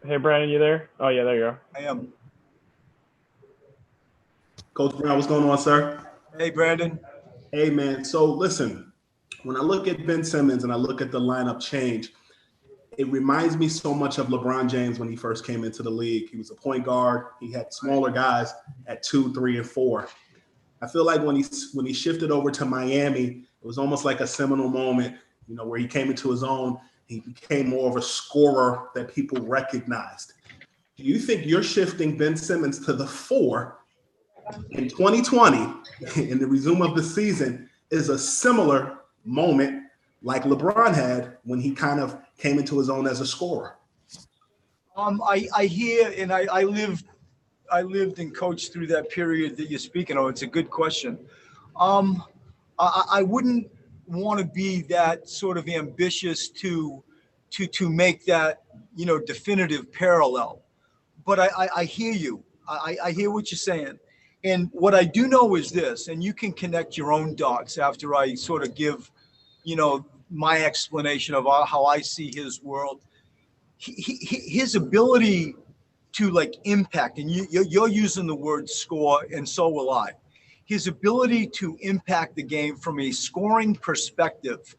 Hey, Brandon, you there? Oh, yeah, there you are. I am. Coach Brown, what's going on, sir? Hey, Brandon. Hey, man. So listen, when I look at Ben Simmons and I look at the lineup change, it reminds me so much of LeBron James when he first came into the league. He was a point guard. He had smaller guys at 2, 3, and 4. I feel like when he shifted over to Miami, it was almost like a seminal moment, where he came into his own. He became more of a scorer that people recognized. Do you think you're shifting Ben Simmons to the 4 in 2020 in the resume of the season is a similar moment like LeBron had when he kind of came into his own as a scorer? I hear, and I lived and coached through that period that you're speaking of. It's a good question. I wouldn't want to be that sort of ambitious to make that definitive parallel. But I hear you. I hear what you're saying. And what I do know is this, and you can connect your own dots after I sort of give, my explanation of how I see his world. His ability to like impact, and you're using the word score, and so will I. His ability to impact the game from a scoring perspective.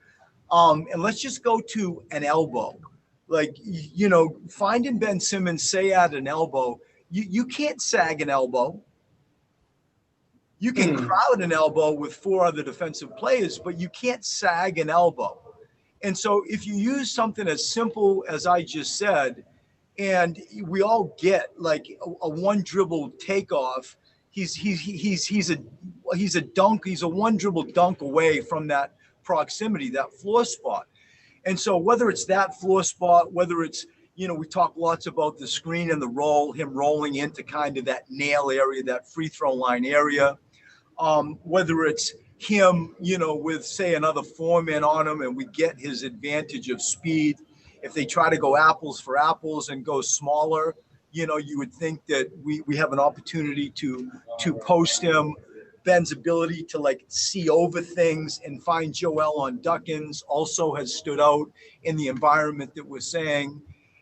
And let's just go to an elbow. Like, finding Ben Simmons, say at an elbow, you can't sag an elbow. You can crowd an elbow with 4 other defensive players, but you can't sag an elbow. And so if you use something as simple as I just said, and we all get like a one dribble takeoff, he's a dunk, he's a one dribble dunk away from that proximity, that floor spot. And so whether it's that floor spot, whether it's, we talk lots about the screen and the roll, him rolling into kind of that nail area, that free throw line area, whether it's him, with say another 4-man on him and we get his advantage of speed. If they try to go apples for apples and go smaller, you would think that we have an opportunity to post him. Ben's ability to like see over things and find Joel on Duckins also has stood out in the environment that we're saying.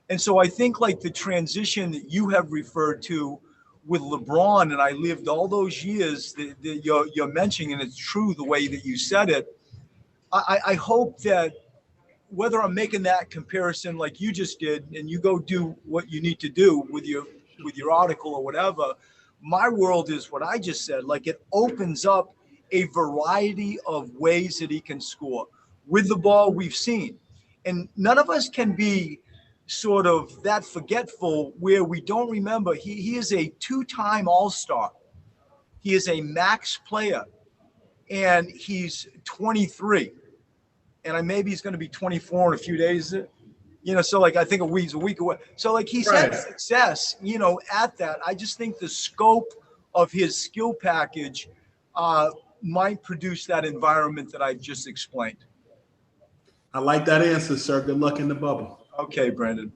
And so I think like the transition that you have referred to with LeBron, and I lived all those years that you're mentioning, and it's true the way that you said it. I hope that whether I'm making that comparison like you just did, and you go do what you need to do with your article or whatever, my world is what I just said. Like, it opens up a variety of ways that he can score with the ball we've seen. And none of us can be sort of that forgetful where we don't remember he is a 2-time All-Star. He is a max player, and he's 23. And maybe he's going to be 24 in a few days. So like I think he's a week away. So like he's had success, at that. I just think the scope of his skill package might produce that environment that I just explained. I like that answer, sir. Good luck in the bubble. Okay, Brandon.